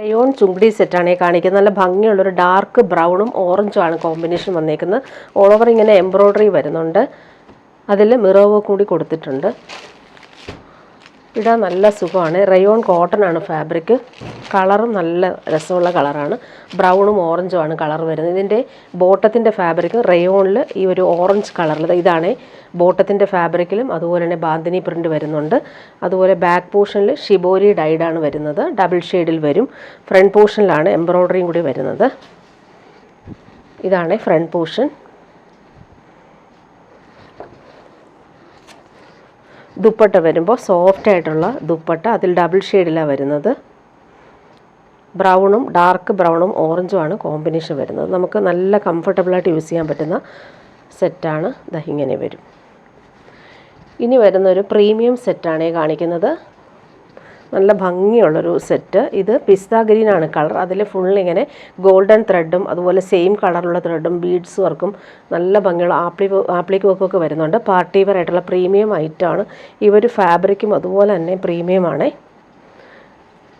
Rayon ചുങ്കുടി സെറ്റാണ് ഈ കാണിക്കുന്നത്. നല്ല ഭംഗിയുള്ളൊരു ഡാർക്ക് ബ്രൗണും ഓറഞ്ചും ആണ് കോമ്പിനേഷൻ വന്നേക്കുന്നത്. ഓൾ ഓവർ ഇങ്ങനെ എംബ്രോയ്ഡറി വരുന്നുണ്ട്. അതിൽ മിറർ വർക്ക് കൂടി കൊടുത്തിട്ടുണ്ട്. ഇടാൻ നല്ല സുഖമാണ്. റയോൺ കോട്ടൺ ആണ് ഫാബ്രിക്. കളറും നല്ല രസമുള്ള കളറാണ്. ബ്രൗണും ഓറഞ്ചും ആണ് കളർ വരുന്നത്. ഇതിൻ്റെ ബോട്ടത്തിൻ്റെ ഫാബ്രിക് റയോണിൽ ഈ ഒരു ഓറഞ്ച് കളറിൽ ഇതാണ് ബോട്ടത്തിൻ്റെ ഫാബ്രിക്കിലും. അതുപോലെ തന്നെ ബാന്തിനി പ്രിൻ്റ് വരുന്നുണ്ട്. അതുപോലെ ബാക്ക് പോർഷനിൽ ഷിബോരി ഡൈഡാണ് വരുന്നത്. ഡബിൾ ഷെയ്ഡിൽ വരും. ഫ്രണ്ട് പോർഷനിലാണ് എംബ്രോയ്ഡറിയും കൂടി വരുന്നത്. ഇതാണ് ഫ്രണ്ട് പോർഷൻ. ദുപ്പട്ട വരുമ്പോൾ സോഫ്റ്റ് ആയിട്ടുള്ള ദുപ്പട്ട. അതിൽ ഡബിൾ ഷെയ്ഡിലാണ് വരുന്നത്. ബ്രൗണും ഡാർക്ക് ബ്രൗണും ഓറഞ്ചും ആണ് കോമ്പിനേഷൻ വരുന്നത്. നമുക്ക് നല്ല കംഫർട്ടബിളായിട്ട് യൂസ് ചെയ്യാൻ പറ്റുന്ന സെറ്റാണ്. ഇങ്ങനെ വരും. ഇനി വരുന്നൊരു പ്രീമിയം സെറ്റാണ് കാണിക്കുന്നത്. നല്ല ഭംഗിയുള്ളൊരു സെറ്റ്. ഇത് പിസ്ത ഗ്രീനാണ് കളർ. അതിൽ ഫുൾ ഇങ്ങനെ ഗോൾഡൻ ത്രെഡും അതുപോലെ സെയിം കളറുള്ള ത്രെഡും ബീഡ്സ് വർക്കും നല്ല ഭംഗിയുള്ള ആപ്ലിക് വർക്കൊക്കെ വരുന്നുണ്ട്. പാർട്ടി വെയർ ആയിട്ടുള്ള പ്രീമിയം ഐറ്റമാണ്. ഈ ഒരു ഫാബ്രിക്കും അതുപോലെ തന്നെ പ്രീമിയമാണ്.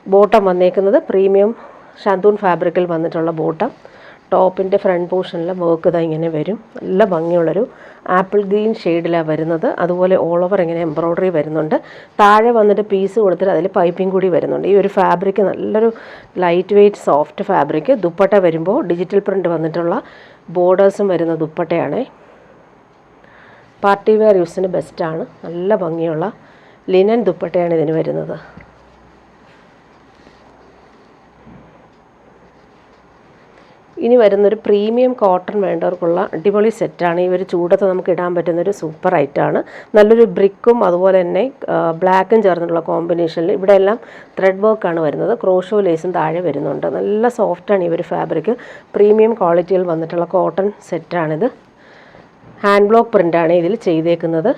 ബോട്ടം വന്നേക്കുന്നത് പ്രീമിയം ഷാന്തൂൺ ഫാബ്രിക്കിൽ വന്നിട്ടുള്ള ബോട്ടം. ടോപ്പിൻ്റെ ഫ്രണ്ട് പോർഷനിൽ വർക്ക് ഇങ്ങനെ വരും. നല്ല ഭംഗിയുള്ളൊരു ആപ്പിൾ ഗ്രീൻ ഷെയ്ഡിലാണ് വരുന്നത്. അതുപോലെ ഓൾ ഓവർ ഇങ്ങനെ എംബ്രോയ്ഡറി വരുന്നുണ്ട്. താഴെ വന്നിട്ട് പീസ് കൊടുത്തിട്ട് അതിൽ പൈപ്പിംഗ് കൂടി വരുന്നുണ്ട്. ഈ ഒരു ഫാബ്രിക് നല്ലൊരു light weight soft fabric. Dupatta വരുമ്പോൾ ഡിജിറ്റൽ പ്രിൻ്റ് വന്നിട്ടുള്ള ബോർഡേഴ്സും വരുന്ന ദുപ്പട്ടയാണ്. പാർട്ടി വെയർ യൂസിന് ബെസ്റ്റാണ്. നല്ല ഭംഗിയുള്ള ലിനൻ ദുപ്പട്ടയാണ് ഇതിന് വരുന്നത്. ഇനി വരുന്നൊരു പ്രീമിയം കോട്ടൺ വേണ്ടവർക്കുള്ള അടിപൊളി സെറ്റാണ്. ഈ ഒരു ചൂടത്ത് നമുക്ക് ഇടാൻ പറ്റുന്നൊരു സൂപ്പർ ഐറ്റമാണ്. നല്ലൊരു ബ്രിക്കും അതുപോലെ തന്നെ ബ്ലാക്കും ചേർന്നിട്ടുള്ള കോമ്പിനേഷനിൽ ഇവിടെ എല്ലാം ത്രെഡ് വർക്കാണ് വരുന്നത്. ക്രോഷോ ലേസും താഴെ വരുന്നുണ്ട്. നല്ല സോഫ്റ്റാണ് ഈ ഒരു ഫാബ്രിക്. പ്രീമിയം ക്വാളിറ്റിയിൽ വന്നിട്ടുള്ള കോട്ടൺ സെറ്റാണിത്. ഹാൻഡ് ബ്ലോക്ക് പ്രിൻ്റാണ് ഇതിൽ ചെയ്തേക്കുന്നത്.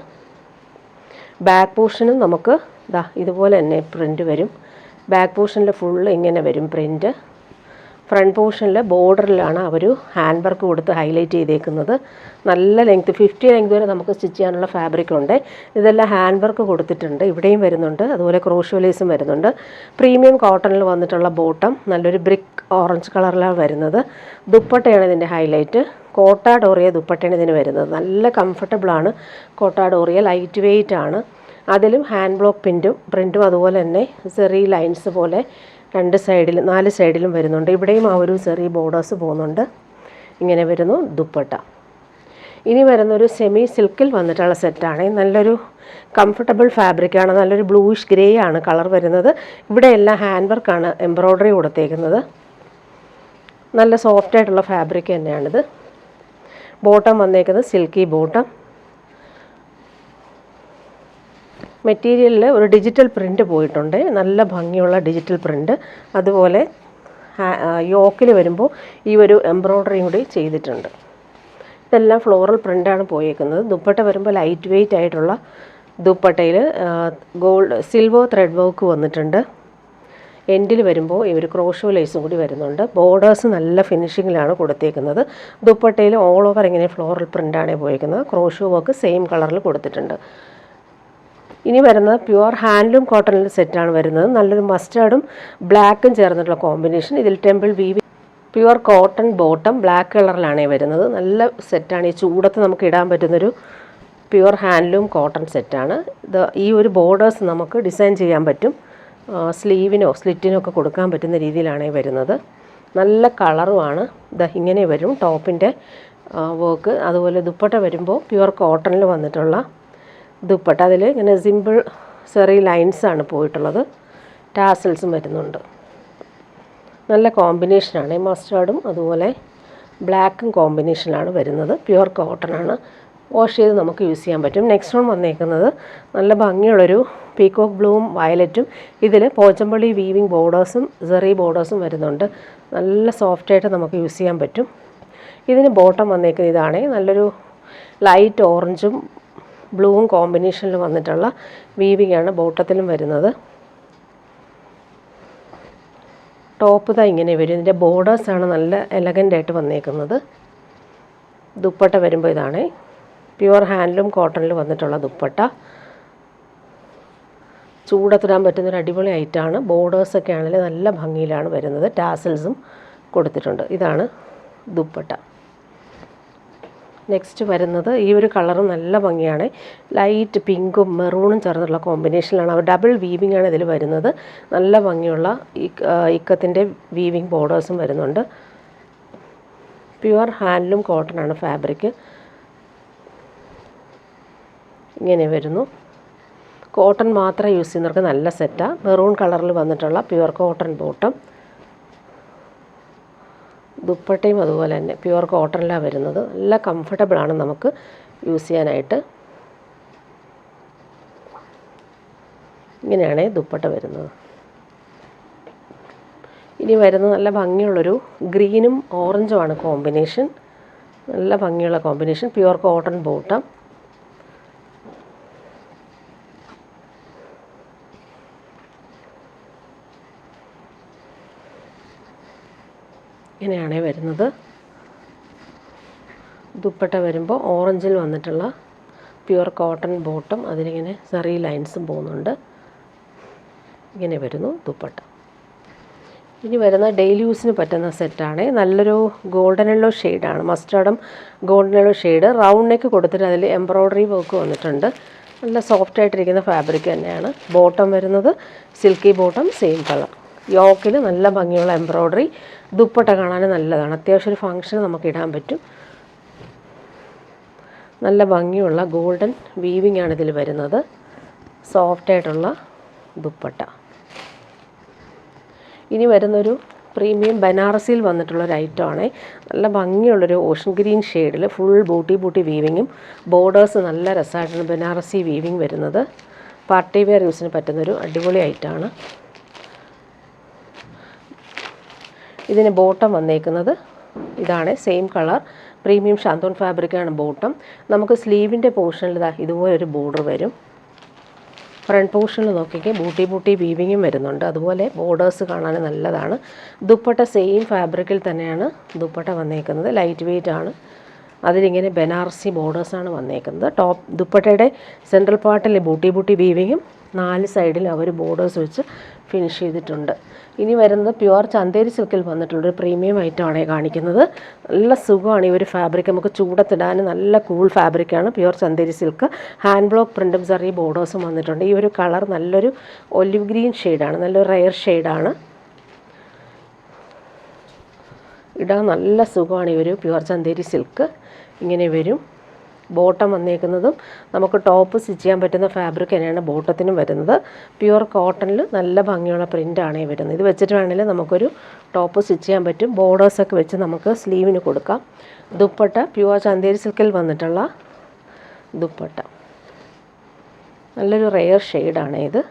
ബാക്ക് പോർഷനും നമുക്ക് ഇതുപോലെ തന്നെ പ്രിൻ്റ് വരും. ബാക്ക് പോർഷനിൽ ഫുള്ള് ഇങ്ങനെ വരും പ്രിൻ്റ്. ഫ്രണ്ട് പോർഷനിൽ ബോർഡറിലാണ് അവർ ഹാൻഡ് വർക്ക് കൊടുത്ത് ഹൈലൈറ്റ് ചെയ്തേക്കുന്നത്. നല്ല ലെങ്ത്ത് 50 ലെങ്ത് വരെ നമുക്ക് സ്റ്റിച്ച് ചെയ്യാനുള്ള ഫാബ്രിക് ഉണ്ട്. ഇതെല്ലാം ഹാൻഡ് വർക്ക് കൊടുത്തിട്ടുണ്ട്. ഇവിടെയും വരുന്നുണ്ട്. അതുപോലെ ക്രോഷോ ലേസും വരുന്നുണ്ട്. പ്രീമിയം കോട്ടണിൽ വന്നിട്ടുള്ള ബോട്ടം നല്ലൊരു ബ്രിക്ക് ഓറഞ്ച് കളറിലാണ് വരുന്നത്. ദുപ്പട്ടയാണ് ഇതിൻ്റെ ഹൈലൈറ്റ്. കോട്ട ഡോറിയ ദുപ്പട്ടയാണ് ഇതിന് വരുന്നത്. നല്ല കംഫർട്ടബിളാണ്. കോട്ട ഡോറിയ ലൈറ്റ് വെയ്റ്റ് ആണ്. അതിലും ഹാൻഡ് ബ്ലോക്ക് പ്രിൻറ്റും അതുപോലെ തന്നെ ചെറിയ ലൈൻസ് പോലെ 4 സൈഡിലും വരുന്നുണ്ട്. ഇവിടെയും ആ ഒരു ചെറിയ ബോർഡേഴ്സ് പോകുന്നുണ്ട്. ഇങ്ങനെ വരുന്നു ദുപ്പട്ട. ഇനി വരുന്നൊരു സെമി സിൽക്കിൽ വന്നിട്ടുള്ള സെറ്റാണ്. നല്ലൊരു കംഫർട്ടബിൾ ഫാബ്രിക്കാണ്. നല്ലൊരു ബ്ലൂയിഷ് ഗ്രേ ആണ് കളർ വരുന്നത്. ഇവിടെ എല്ലാം ഹാൻഡ് വർക്കാണ് എംബ്രോയ്ഡറി കൊടുത്തേക്കുന്നത്. നല്ല സോഫ്റ്റ് ആയിട്ടുള്ള ഫാബ്രിക് തന്നെയാണിത്. ബോട്ടം വന്നേക്കുന്നത് സിൽക്കി ബോട്ടം. മെറ്റീരിയലിൽ ഒരു ഡിജിറ്റൽ പ്രിൻ്റ് പോയിട്ടുണ്ട്. നല്ല ഭംഗിയുള്ള ഡിജിറ്റൽ പ്രിൻ്റ്. അതുപോലെ യോക്കിൽ വരുമ്പോൾ ഈ ഒരു എംബ്രോയ്ഡറിയും കൂടി ചെയ്തിട്ടുണ്ട്. ഇതെല്ലാം ഫ്ലോറൽ പ്രിൻ്റാണ് പോയേക്കുന്നത്. ദുപ്പട്ട വരുമ്പോൾ ലൈറ്റ് വെയ്റ്റ് ആയിട്ടുള്ള ദുപ്പട്ടയിൽ സിൽവർ ത്രെഡ് വർക്ക് വന്നിട്ടുണ്ട്. എൻഡിൽ വരുമ്പോൾ ഈ ഒരു ക്രോഷോ ലേസും കൂടി വരുന്നുണ്ട്. ബോർഡേഴ്സ് നല്ല ഫിനിഷിങ്ങിലാണ് കൊടുത്തേക്കുന്നത്. ദുപ്പട്ടയിൽ ഓൾ ഓവർ ഇങ്ങനെ ഫ്ലോറൽ പ്രിൻ്റാണ് പോയേക്കുന്നത്. ക്രോഷോ വർക്ക് സെയിം കളറിൽ കൊടുത്തിട്ടുണ്ട്. ഇനി വരുന്നത് പ്യുവർ ഹാൻഡ്ലൂം കോട്ടണിൽ സെറ്റാണ് വരുന്നത്. നല്ലൊരു മസ്റ്റാർഡും ബ്ലാക്കും ചേർന്നിട്ടുള്ള കോമ്പിനേഷൻ. ഇതിൽ ടെമ്പിൾ വീവി പ്യുവർ കോട്ടൺ ബോട്ടം ബ്ലാക്ക് കളറിലാണ് വരുന്നത്. നല്ല സെറ്റാണ്. ഈ ചൂടത്ത് നമുക്ക് ഇടാൻ പറ്റുന്നൊരു പ്യുവർ ഹാൻഡ്ലൂം കോട്ടൺ സെറ്റാണ്. ഈ ഒരു ബോർഡേഴ്സ് നമുക്ക് ഡിസൈൻ ചെയ്യാൻ പറ്റും. സ്ലീവിനോ സ്ലിറ്റിനോ ഒക്കെ കൊടുക്കാൻ പറ്റുന്ന രീതിയിലാണ് വരുന്നത്. നല്ല കളറുമാണ്. ഇങ്ങനെ വരും ടോപ്പിൻ്റെ വർക്ക്. അതുപോലെ ദുപ്പട്ട വരുമ്പോൾ പ്യുവർ കോട്ടണിൽ വന്നിട്ടുള്ള ദുപ്പട്ട. അതിൽ ഇങ്ങനെ സിമ്പിൾ ചെറിയ ലൈൻസാണ് പോയിട്ടുള്ളത്. ടാസൽസും വരുന്നുണ്ട്. നല്ല കോമ്പിനേഷനാണ്. മസ്റ്റാർഡും അതുപോലെ ബ്ലാക്കും കോമ്പിനേഷനിലാണ് വരുന്നത്. പ്യുവർ കോട്ടണാണ്. വാഷ് ചെയ്ത് നമുക്ക് യൂസ് ചെയ്യാൻ പറ്റും. നെക്സ്റ്റ് വൺ വന്നേക്കുന്നത് നല്ല ഭംഗിയുള്ളൊരു പീക്കോക്ക് ബ്ലൂവും വയലറ്റും. ഇതിൽ പോച്ചമ്പള്ളി വീവിങ് ബോർഡേഴ്സും സെറി ബോർഡേഴ്സും വരുന്നുണ്ട്. നല്ല സോഫ്റ്റായിട്ട് നമുക്ക് യൂസ് ചെയ്യാൻ പറ്റും. ഇതിന് ബോട്ടം വന്നേക്കുന്നത് ഇതാണ്. നല്ലൊരു ലൈറ്റ് ഓറഞ്ചും ബ്ലൂവും കോമ്പിനേഷനിൽ വന്നിട്ടുള്ള വീവിങ് ആണ് ബോട്ടത്തിലും വരുന്നത്. ടോപ്പ് ഇങ്ങനെ വരും. ഇതിൻ്റെ ബോർഡേഴ്സാണ് നല്ല എലഗൻ്റായിട്ട് വന്നേക്കുന്നത്. ദുപ്പട്ട വരുമ്പോൾ ഇതാണ് പ്യുവർ ഹാൻഡ്ലൂം കോട്ടണിൽ വന്നിട്ടുള്ള ദുപ്പട്ട. ചൂടത്തിടാൻ പറ്റുന്നൊരു അടിപൊളി ഐറ്റമാണ്. ബോർഡേഴ്സൊക്കെ ആണെങ്കിൽ നല്ല ഭംഗിയിലാണ് വരുന്നത്. ടാസൽസും കൊടുത്തിട്ടുണ്ട്. ഇതാണ് ദുപ്പട്ട. നെക്സ്റ്റ് വരുന്നത് ഈ ഒരു കളറും നല്ല ഭംഗിയാണ്. ലൈറ്റ് പിങ്കും മെറൂണും ചേർന്നുള്ള കോമ്പിനേഷനിലാണ്. അവർ ഡബിൾ വീവിംഗ് ആണ് ഇതിൽ വരുന്നത്. നല്ല ഭംഗിയുള്ള ഇക്കത്തിൻ്റെ വീവിംഗ് ബോർഡേഴ്സും വരുന്നുണ്ട്. പ്യുവർ ഹാൻഡ്ലൂം കോട്ടൺ ആണ് ഫാബ്രിക്. ഇങ്ങനെ വരുന്നു. കോട്ടൺ മാത്രം യൂസ് ചെയ്യുന്നവർക്ക് നല്ല സെറ്റാണ്. മെറൂൺ കളറിൽ വന്നിട്ടുള്ള പ്യുവർ കോട്ടൺ ബോട്ടം. ദുപ്പട്ടയും അതുപോലെ തന്നെ പ്യുവർ കോട്ടണിലാണ് വരുന്നത്. നല്ല കംഫർട്ടബിളാണ് നമുക്ക് യൂസ് ചെയ്യാനായിട്ട്. ഇങ്ങനെയാണ് ദുപ്പട്ട വരുന്നത്. ഇനി വരുന്നത് നല്ല ഭംഗിയുള്ളൊരു ഗ്രീനും ഓറഞ്ചുമാണ് കോമ്പിനേഷൻ. നല്ല ഭംഗിയുള്ള കോമ്പിനേഷൻ. Pure cotton bottom. ഇങ്ങനെയാണ് വരുന്നത്. ദുപ്പട്ട വരുമ്പോൾ ഓറഞ്ചിൽ വന്നിട്ടുള്ള പ്യുവർ കോട്ടൺ ബോട്ടം. അതിലിങ്ങനെ സെറി ലൈൻസും പോകുന്നുണ്ട്. ഇങ്ങനെ വരുന്നു ദുപ്പട്ട. ഇനി വരുന്ന ഡെയിലി യൂസിന് പറ്റുന്ന സെറ്റാണ്. നല്ലൊരു ഗോൾഡൻ യെല്ലോ ഷെയ്ഡാണ്. മസ്റ്റാർഡും golden yellow shade. Round neck കൊടുത്തിട്ട് അതിൽ എംബ്രോയ്ഡറി വർക്ക് വന്നിട്ടുണ്ട്. നല്ല സോഫ്റ്റ് ആയിട്ടിരിക്കുന്ന ഫാബ്രിക് തന്നെയാണ്. ബോട്ടം വരുന്നത് സിൽക്കി ബോട്ടം, സെയിം കളർ. യോക്കിൽ നല്ല ഭംഗിയുള്ള എംബ്രോയ്ഡറി. ദുപ്പട്ട കാണാൻ നല്ലതാണ്. അത്യാവശ്യം ഒരു ഫങ്ഷന് നമുക്ക് ഇടാൻ പറ്റും. നല്ല ഭംഗിയുള്ള ഗോൾഡൻ വീവിംഗ് ആണ് ഇതിൽ വരുന്നത്. സോഫ്റ്റായിട്ടുള്ള ദുപ്പട്ട. ഇനി വരുന്നൊരു പ്രീമിയം ബനാറസിയിൽ വന്നിട്ടുള്ളൊരു ഐറ്റമാണ്. നല്ല ഭംഗിയുള്ളൊരു ഓഷൻ ഗ്രീൻ ഷെയ്ഡിൽ ഫുൾ ബൂട്ടി വീവിങ്ങും ബോർഡേഴ്സ് നല്ല രസമായിട്ടാണ് ബനാറസി വീവിങ് വരുന്നത്. പാർട്ടി വെയർ യൂസിന് പറ്റുന്നൊരു അടിപൊളി ഐറ്റമാണ്. ഇതിന് ബോട്ടം വന്നേക്കുന്നത് ഇതാണ്. സെയിം കളർ പ്രീമിയം ഷാന്തോൺ ഫാബ്രിക്കാണ് ബോട്ടം. നമുക്ക് സ്ലീവിൻ്റെ പോർഷനിൽ ഇതുപോലൊരു ബോർഡർ വരും. ഫ്രണ്ട് പോർഷനിൽ നോക്കിക്കേ ബൂട്ടി വീവിങ്ങും വരുന്നുണ്ട്. അതുപോലെ ബോർഡേഴ്സ് കാണാൻ നല്ലതാണ്. ദുപ്പട്ട സെയിം ഫാബ്രിക്കിൽ തന്നെയാണ് ദുപ്പട്ട വന്നേക്കുന്നത്. ലൈറ്റ് വെയ്റ്റ് ആണ്. അതിലിങ്ങനെ ബനാറസി ബോർഡേഴ്സാണ് വന്നേക്കുന്നത്. ടോപ്പ് ദുപ്പട്ടയുടെ സെൻട്രൽ പാർട്ടിൽ ബൂട്ടി വീവിങ്ങും 4 സൈഡിൽ അവർ ബോർഡേഴ്സ് വെച്ച് ഫിനിഷ് ചെയ്തിട്ടുണ്ട്. ഇനി വരുന്നത് പ്യുവർ ചന്തേരി സിൽക്കിൽ വന്നിട്ടുള്ളൊരു പ്രീമിയം ഐറ്റമാണ് കാണിക്കുന്നത്. നല്ല സുഖമാണ് ഈ ഒരു ഫാബ്രിക്. നമുക്ക് ചൂടത്തിടാൻ നല്ല കൂൾ ഫാബ്രിക്കാണ്. Pure Chanderi silk. Hand block പ്രിൻറ്റും ചെറിയ ബോർഡേഴ്സും വന്നിട്ടുണ്ട്. ഈ ഒരു കളർ നല്ലൊരു ഒലിവ് ഗ്രീൻ ഷെയ്ഡാണ്. നല്ലൊരു റെയർ ഷെയ്ഡാണ്. ഇടാൻ നല്ല സുഖമാണ് ഈ ഒരു പ്യുവർ ചന്തേരി സിൽക്ക്. ഇങ്ങനെ വരും. ബോട്ടം വന്നേക്കുന്നതും നമുക്ക് ടോപ്പ് സ്റ്റിച്ച് ചെയ്യാൻ പറ്റുന്ന ഫാബ്രിക് തന്നെയാണ് ബോട്ടത്തിനും വരുന്നത്. പ്യുവർ കോട്ടണിൽ നല്ല ഭംഗിയുള്ള പ്രിൻ്റാണ് വരുന്നത്. ഇത് വെച്ചിട്ട് വേണമെങ്കിൽ നമുക്കൊരു ടോപ്പ് സ്റ്റിച്ച് ചെയ്യാൻ പറ്റും. ബോർഡേഴ്സൊക്കെ വെച്ച് നമുക്ക് സ്ലീവിന് കൊടുക്കാം. ദുപ്പട്ട പ്യുവർ ചന്തേരി സിൽക്കിൽ വന്നിട്ടുള്ള ദുപ്പട്ട. നല്ലൊരു റെയർ ഷെയ്ഡാണ് ഇത്.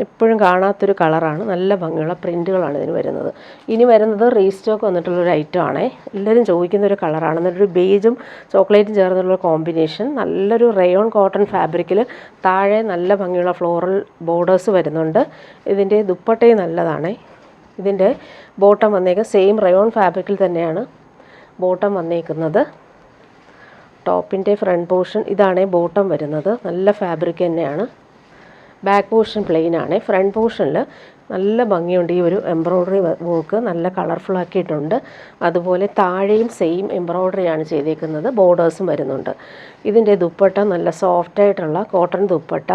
എപ്പോഴും കാണാത്തൊരു കളറാണ്. നല്ല ഭംഗിയുള്ള പ്രിൻറ്റുകളാണ് ഇതിന് വരുന്നത്. ഇനി വരുന്നത് റീസ്റ്റോക്ക് വന്നിട്ടുള്ളൊരു ഐറ്റമാണ്. എല്ലാവരും ചോദിക്കുന്നൊരു കളറാണ്. നല്ലൊരു ബേജും ചോക്ലേറ്റും ചേർന്നുള്ള കോമ്പിനേഷൻ. നല്ലൊരു റയോൺ കോട്ടൺ ഫാബ്രിക്കിൽ താഴെ നല്ല ഭംഗിയുള്ള ഫ്ലോറൽ ബോർഡേഴ്സ് വരുന്നുണ്ട്. ഇതിൻ്റെ ദുപ്പട്ടയും നല്ലതാണ്. ഇതിൻ്റെ ബോട്ടം വന്നേക്കുന്നത് സെയിം റയോൺ ഫാബ്രിക്കിൽ തന്നെയാണ് ബോട്ടം വന്നേക്കുന്നത്. ടോപ്പിൻ്റെ ഫ്രണ്ട് പോർഷൻ ഇതാണ് ബോട്ടം വരുന്നത്. നല്ല ഫാബ്രിക് തന്നെയാണ്. ബാക്ക് പോർഷൻ പ്ലെയിൻ ആണ്. ഫ്രണ്ട് പോർഷനിൽ നല്ല ഭംഗിയുണ്ട്. ഈ ഒരു എംബ്രോയ്ഡറി വർക്ക് നല്ല കളർഫുൾ ആക്കിയിട്ടുണ്ട്. അതുപോലെ താഴെയും സെയിം എംബ്രോയ്ഡറിയാണ് ചെയ്തേക്കുന്നത്. ബോർഡേഴ്സും വരുന്നുണ്ട്. ഇതിൻ്റെ ദുപ്പട്ട നല്ല സോഫ്റ്റായിട്ടുള്ള കോട്ടൺ ദുപ്പട്ട.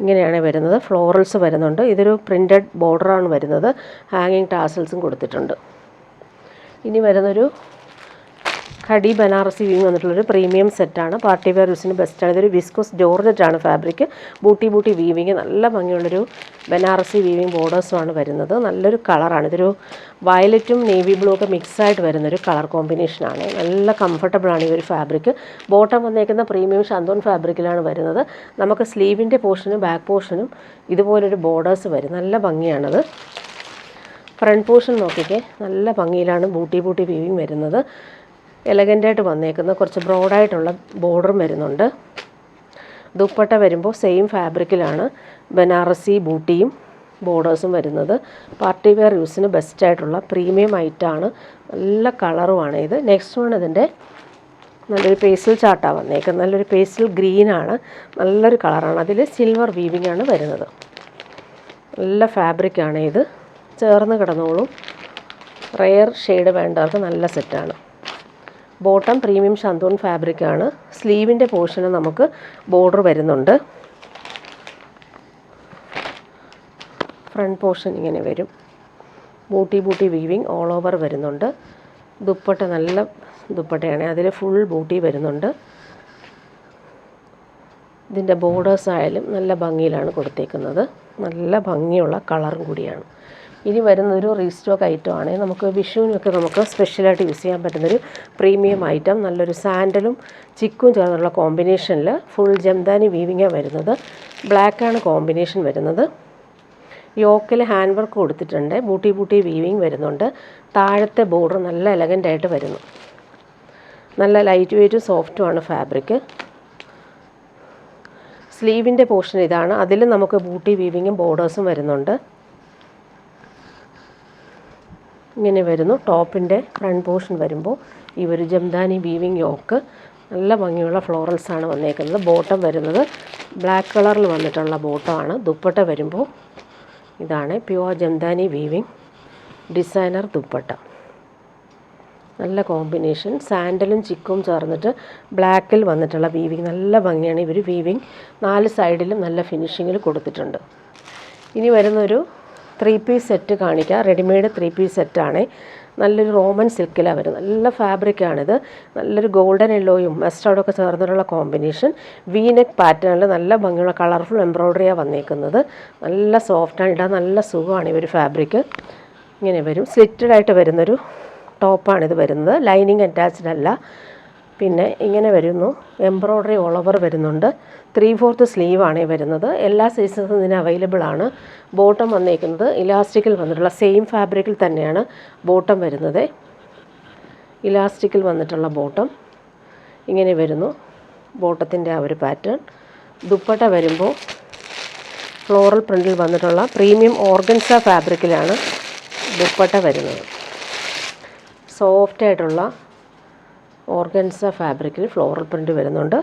ഇങ്ങനെയാണ് വരുന്നത്. ഫ്ലോറൽസ് വരുന്നുണ്ട്. ഇതൊരു പ്രിൻറ്റഡ് ബോർഡറാണ് വരുന്നത്. ഹാങ്ങിങ് ടാസൽസും കൊടുത്തിട്ടുണ്ട്. ഇനി വരുന്നൊരു ഖടി ബനാറസി വീവിങ് വന്നിട്ടുള്ളൊരു പ്രീമിയം സെറ്റാണ്. പാർട്ടി വെയർ യൂസിന് ബെസ്റ്റാണ്. ഇതൊരു വിസ്കോസ് ജോർജറ്റാണ് ഫാബ്രിക്. ബൂട്ടി വീവിങ് നല്ല ഭംഗിയുള്ളൊരു ബനാറസി വീവിങ് ബോർഡേഴ്സുമാണ് വരുന്നത്. നല്ലൊരു കളറാണ്. ഇതൊരു വയലറ്റും നേവി ബ്ലൂ ഒക്കെ മിക്സായിട്ട് വരുന്നൊരു കളർ കോമ്പിനേഷനാണ്. നല്ല കംഫർട്ടബിളാണ് ഈ ഒരു ഫാബ്രിക്. ബോട്ടം വന്നേക്കുന്ന പ്രീമിയം ഷാന്തോൺ ഫാബ്രിക്കിലാണ് വരുന്നത്. നമുക്ക് സ്ലീവിൻ്റെ പോർഷനും ബാക്ക് പോർഷനും ഇതുപോലൊരു ബോർഡേഴ്സ് വരും. നല്ല ഭംഗിയാണത്. ഫ്രണ്ട് പോർഷൻ നോക്കിക്കേ നല്ല ഭംഗിയിലാണ് ബൂട്ടി വീവിങ് വരുന്നത്. എലഗൻ്റായിട്ട് വന്നേക്കുന്ന കുറച്ച് ബ്രോഡായിട്ടുള്ള ബോർഡറും വരുന്നുണ്ട്. ദുപ്പട്ട വരുമ്പോൾ സെയിം ഫാബ്രിക്കിലാണ് ബനാറസി ബൂട്ടിയും ബോർഡേഴ്സും വരുന്നത്. പാർട്ടി വെയർ യൂസിന് ബെസ്റ്റായിട്ടുള്ള പ്രീമിയം ഐറ്റമാണ്. നല്ല കളറുമാണ് ഇത്. നെക്സ്റ്റ് വൺ ഇതിൻ്റെ നല്ലൊരു പേസ്റ്റൽ ചാർട്ടാണ് വന്നേക്കുന്നത്. നല്ലൊരു പേസ്റ്റൽ ഗ്രീനാണ്, നല്ലൊരു കളറാണ്. അതിൽ സിൽവർ വീവിംഗ് ആണ് വരുന്നത്. നല്ല ഫാബ്രിക്കാണ് ഇത്, ചേർന്ന് കിടന്നോളും. റെയർ ഷെയ്ഡ് വേണ്ടവർക്ക് നല്ല സെറ്റാണ്. ബോട്ടം പ്രീമിയം ഷന്തൂൺ ഫാബ്രിക്കാണ്. സ്ലീവിൻ്റെ പോർഷന് നമുക്ക് ബോർഡർ വരുന്നുണ്ട്. ഫ്രണ്ട് പോർഷൻ ഇങ്ങനെ വരും. ബൂട്ടി വീവിങ് ഓൾ ഓവർ വരുന്നുണ്ട്. ദുപ്പട്ട നല്ല ദുപ്പട്ടയാണ്, അതിൽ ഫുൾ ബൂട്ടി വരുന്നുണ്ട്. ഇതിൻ്റെ ബോർഡേഴ്സ് ആയാലും നല്ല ഭംഗിയിലാണ് കൊടുത്തേക്കുന്നത്. നല്ല ഭംഗിയുള്ള കളറും കൂടിയാണ്. ഇനി വരുന്നൊരു റീസ്റ്റോക്ക് ഐറ്റമാണ്. നമുക്ക് വിഷുവിനൊക്കെ നമുക്ക് സ്പെഷ്യലായിട്ട് യൂസ് ചെയ്യാൻ പറ്റുന്നൊരു പ്രീമിയം ഐറ്റം. നല്ലൊരു സാൻഡലും ചിക്കും ചേർന്നുള്ള കോമ്പിനേഷനിൽ ഫുൾ ജംദാനി വീവിങ്ങാണ് വരുന്നത്. ബ്ലാക്കാണ് കോമ്പിനേഷൻ വരുന്നത്. യോക്കിൽ ഹാൻഡ് വർക്ക് കൊടുത്തിട്ടുണ്ട്. ബൂട്ടി വീവിങ് വരുന്നുണ്ട്. താഴത്തെ ബോർഡർ നല്ല എലഗൻ്റായിട്ട് വരുന്നു. നല്ല ലൈറ്റ് വെയ്റ്റും സോഫ്റ്റുമാണ് ഫാബ്രിക്. സ്ലീവിൻ്റെ പോർഷൻ ഇതാണ്. അതിൽ നമുക്ക് ബൂട്ടി വീവിങ്ങും ബോർഡേഴ്സും വരുന്നുണ്ട്. ഇങ്ങനെ വരുന്നു. ടോപ്പിൻ്റെ ഫ്രണ്ട് പോർഷൻ വരുമ്പോൾ ഈ ഒരു ജംദാനി വീവിങ് യോക്ക് നല്ല ഭംഗിയുള്ള ഫ്ലോറൽസാണ് വന്നേക്കുന്നത്. ബോട്ടം വരുന്നത് ബ്ലാക്ക് കളറിൽ വന്നിട്ടുള്ള ബോട്ടമാണ്. ദുപ്പട്ട വരുമ്പോൾ ഇതാണ് pure jamdani weaving designer dupatta. നല്ല കോമ്പിനേഷൻ. സാൻഡലും ചിക്കും ചേർന്നിട്ട് ബ്ലാക്കിൽ വന്നിട്ടുള്ള വീവിങ് നല്ല ഭംഗിയാണ്. ഇവർ വീവിങ് 4 സൈഡിലും നല്ല ഫിനിഷിങ്ങിൽ കൊടുത്തിട്ടുണ്ട്. ഇനി വരുന്നൊരു 3 പീസ് സെറ്റ് കാണിക്കാം. റെഡിമെയ്ഡ് 3 പീസ് സെറ്റാണ്. നല്ലൊരു റോമൻ സിൽക്കിലാണ് വരുന്നത്. നല്ല ഫാബ്രിക്കാണിത്. നല്ലൊരു ഗോൾഡൻ യെല്ലോയും മസ്റ്റാർഡൊക്കെ ചേർന്നിട്ടുള്ള കോമ്പിനേഷൻ. വി നെക്ക് പാറ്റേണിൽ നല്ല ഭംഗിയുള്ള കളർഫുൾ എംബ്രോയ്ഡറിയാണ് വന്നേക്കുന്നത്. നല്ല സോഫ്റ്റാണ്, ഇടാൻ നല്ല സുഖമാണ് ഈ ഒരു ഫാബ്രിക്. ഇങ്ങനെ വരും. സ്ലിറ്റഡ് ആയിട്ട് വരുന്നൊരു ടോപ്പാണിത് വരുന്നത്. ലൈനിങ് അറ്റാച്ച്ഡ് അല്ല. പിന്നെ ഇങ്ങനെ വരുന്നു. എംബ്രോയ്ഡറി ഓൾ ഓവർ വരുന്നുണ്ട്. 3/4 സ്ലീവാണ് വരുന്നത്. എല്ലാ സൈസസും ഇതിന് അവൈലബിൾ ആണ്. ബോട്ടം വന്നേക്കുന്നത് ഇലാസ്റ്റിക്കിൽ വന്നിട്ടുള്ള സെയിം ഫാബ്രിക്കിൽ തന്നെയാണ് ബോട്ടം വരുന്നത്. ഇലാസ്റ്റിക്കിൽ വന്നിട്ടുള്ള ബോട്ടം ഇങ്ങനെ വരുന്നു. ബോട്ടത്തിൻ്റെ ആ ഒരു പാറ്റേൺ. ദുപ്പട്ട വരുമ്പോൾ ഫ്ലോറൽ പ്രിൻറ്റിൽ വന്നിട്ടുള്ള പ്രീമിയം ഓർഗൻസ ഫാബ്രിക്കിലാണ് ദുപ്പട്ട വരുന്നത്. സോഫ്റ്റായിട്ടുള്ള ഓർഗൻസ ഫാബ്രിക്കിൽ ഫ്ലോറൽ പ്രിൻറ്റ് വരുന്നുണ്ട്.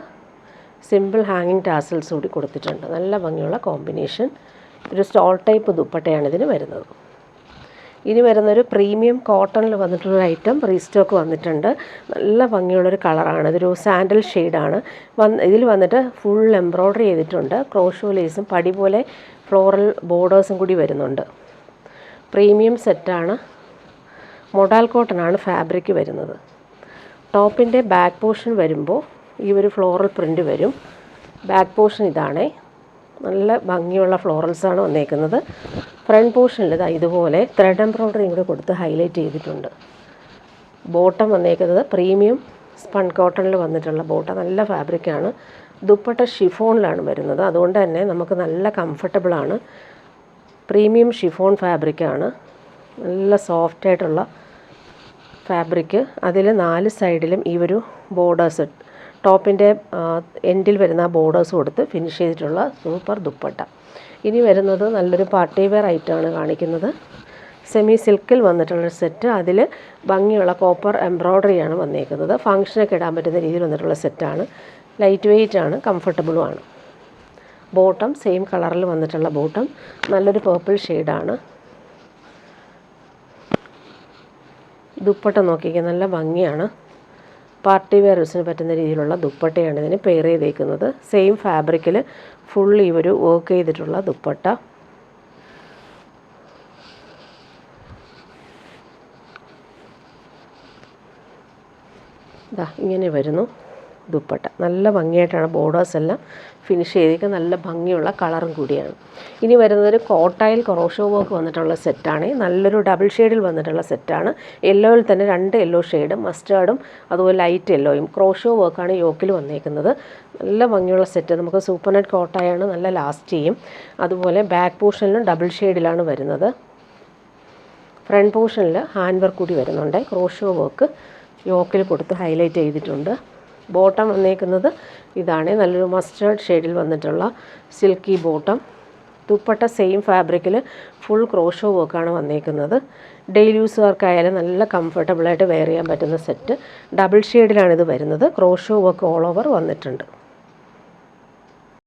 സിമ്പിൾ ഹാങ്ങിങ് ടാസൽസ് കൂടി കൊടുത്തിട്ടുണ്ട്. നല്ല ഭംഗിയുള്ള കോമ്പിനേഷൻ. ഒരു സ്റ്റോൾ ടൈപ്പ് ദുപ്പട്ടയാണ് ഇതിന് വരുന്നത്. ഇനി വരുന്നൊരു പ്രീമിയം കോട്ടണിൽ വന്നിട്ടുള്ളൊരു ഐറ്റം റീസ്റ്റോക്ക് വന്നിട്ടുണ്ട്. നല്ല ഭംഗിയുള്ളൊരു കളറാണ്. ഇതൊരു സാൻഡൽ ഷെയ്ഡാണ്. ഇതിൽ വന്നിട്ട് ഫുൾ എംബ്രോയ്ഡറി ചെയ്തിട്ടുണ്ട്. ക്രോഷോ ലേസും പടി പോലെ ഫ്ലോറൽ ബോർഡേഴ്സും കൂടി വരുന്നുണ്ട്. പ്രീമിയം സെറ്റാണ്. മൊഡാൽ കോട്ടനാണ് ഫാബ്രിക് വരുന്നത്. ടോപ്പിൻ്റെ ബാക്ക് പോർഷൻ വരുമ്പോൾ ഈ ഒരു ഫ്ലോറൽ പ്രിൻ്റ് വരും. ബാക്ക് പോർഷൻ ഇതാണ്. നല്ല ഭംഗിയുള്ള ഫ്ലോറൽസാണ് വന്നേക്കുന്നത്. ഫ്രണ്ട് പോർഷനിൽ ഇതുപോലെ ത്രെഡ് എംബ്രോയ്ഡറിയും കൂടെ കൊടുത്ത് ഹൈലൈറ്റ് ചെയ്തിട്ടുണ്ട്. ബോട്ടം വന്നേക്കുന്നത് പ്രീമിയം സ്പൺ കോട്ടണിൽ വന്നിട്ടുള്ള ബോട്ടം. നല്ല ഫാബ്രിക്കാണ്. ദുപ്പട്ട ഷിഫോണിലാണ് വരുന്നത്. അതുകൊണ്ട് തന്നെ നമുക്ക് നല്ല കംഫർട്ടബിളാണ്. Premium chiffon ഫാബ്രിക്കാണ്. നല്ല സോഫ്റ്റായിട്ടുള്ള ഫാബ്രിക്. അതിൽ 4 സൈഡിലും ഈ ഒരു ബോർഡേഴ്സ്, ടോപ്പിൻ്റെ എൻഡിൽ വരുന്ന ബോർഡേഴ്സ് കൊടുത്ത് ഫിനിഷ് ചെയ്തിട്ടുള്ള സൂപ്പർ ദുപ്പട്ട. ഇനി വരുന്നത് നല്ലൊരു പാർട്ടി വെയർ ഐറ്റമാണ് കാണിക്കുന്നത്. സെമി സിൽക്കിൽ വന്നിട്ടുള്ളൊരു സെറ്റ്. അതിൽ ഭംഗിയുള്ള കോപ്പർ എംബ്രോയ്ഡറിയാണ് വന്നേക്കുന്നത്. ഫങ്ഷനൊക്കെ ഇടാൻ പറ്റുന്ന രീതിയിൽ വന്നിട്ടുള്ള സെറ്റാണ്. ലൈറ്റ് വെയ്റ്റ് ആണ്, കംഫർട്ടബിളുമാണ്. ബോട്ടം സെയിം കളറിൽ വന്നിട്ടുള്ള ബോട്ടം. നല്ലൊരു പേർപ്പിൾ ഷെയ്ഡാണ്. ദുപ്പട്ട നോക്കിക്കാൻ നല്ല ഭംഗിയാണ്. പാർട്ടി വെയർ യൂസിന് പറ്റുന്ന രീതിയിലുള്ള ദുപ്പട്ടയാണ് ഇതിന് പെയർ ചെയ്തേക്കുന്നത്. സെയിം ഫാബ്രിക്കിൽ ഫുൾ ഈ ഒരു വർക്ക് ചെയ്തിട്ടുള്ള ദുപ്പട്ട. ഇങ്ങനെ വരുന്നു ദുപ്പട്ട. നല്ല ഭംഗിയായിട്ടാണ് ബോർഡേഴ്സ് എല്ലാം ഫിനിഷ് ചെയ്തേക്കുന്നത്. നല്ല ഭംഗിയുള്ള കളറും കൂടിയാണ്. ഇനി വരുന്നതൊരു കോട്ടായിൽ കൊറോഷോ വർക്ക് വന്നിട്ടുള്ള സെറ്റാണ്. നല്ലൊരു ഡബിൾ ഷെയ്ഡിൽ വന്നിട്ടുള്ള സെറ്റാണ്. യെല്ലോയിൽ തന്നെ 2 യെല്ലോ ഷെയ്ഡും മസ്റ്റാർഡും അതുപോലെ ലൈറ്റ് യെല്ലോയും ക്രോഷോ വർക്കാണ് യോക്കിൽ വന്നേക്കുന്നത്. നല്ല ഭംഗിയുള്ള സെറ്റ്. നമുക്ക് സൂപ്പർ നെറ്റ് കോട്ടായാണ്, നല്ല ലാസ്റ്റ് ചെയ്യും. അതുപോലെ ബാക്ക് പോർഷനിലും ഡബിൾ ഷെയ്ഡിലാണ് വരുന്നത്. ഫ്രണ്ട് പോർഷനിൽ ഹാൻഡ് വർക്ക് കൂടി വരുന്നുണ്ട്. ക്രോഷോ വർക്ക് യോക്കിൽ കൊടുത്ത് ഹൈലൈറ്റ് ചെയ്തിട്ടുണ്ട്. ബോട്ടം വന്നേക്കുന്നത് ഇതാണ്. നല്ലൊരു മസ്റ്റാർഡ് ഷെയ്ഡിൽ വന്നിട്ടുള്ള സിൽക്കി ബോട്ടം. ദുപ്പട്ട സെയിം ഫാബ്രിക്കിൽ ഫുൾ ക്രോഷോ വർക്കാണ് വന്നേക്കുന്നത്. ഡെയിലി യൂസുകാർക്കായാലും നല്ല കംഫർട്ടബിളായിട്ട് വെയർ ചെയ്യാൻ പറ്റുന്ന സെറ്റ്. ഡബിൾ ഷെയ്ഡിലാണിത് വരുന്നത്. ക്രോഷോ വർക്ക് ഓൾ ഓവർ വന്നിട്ടുണ്ട്.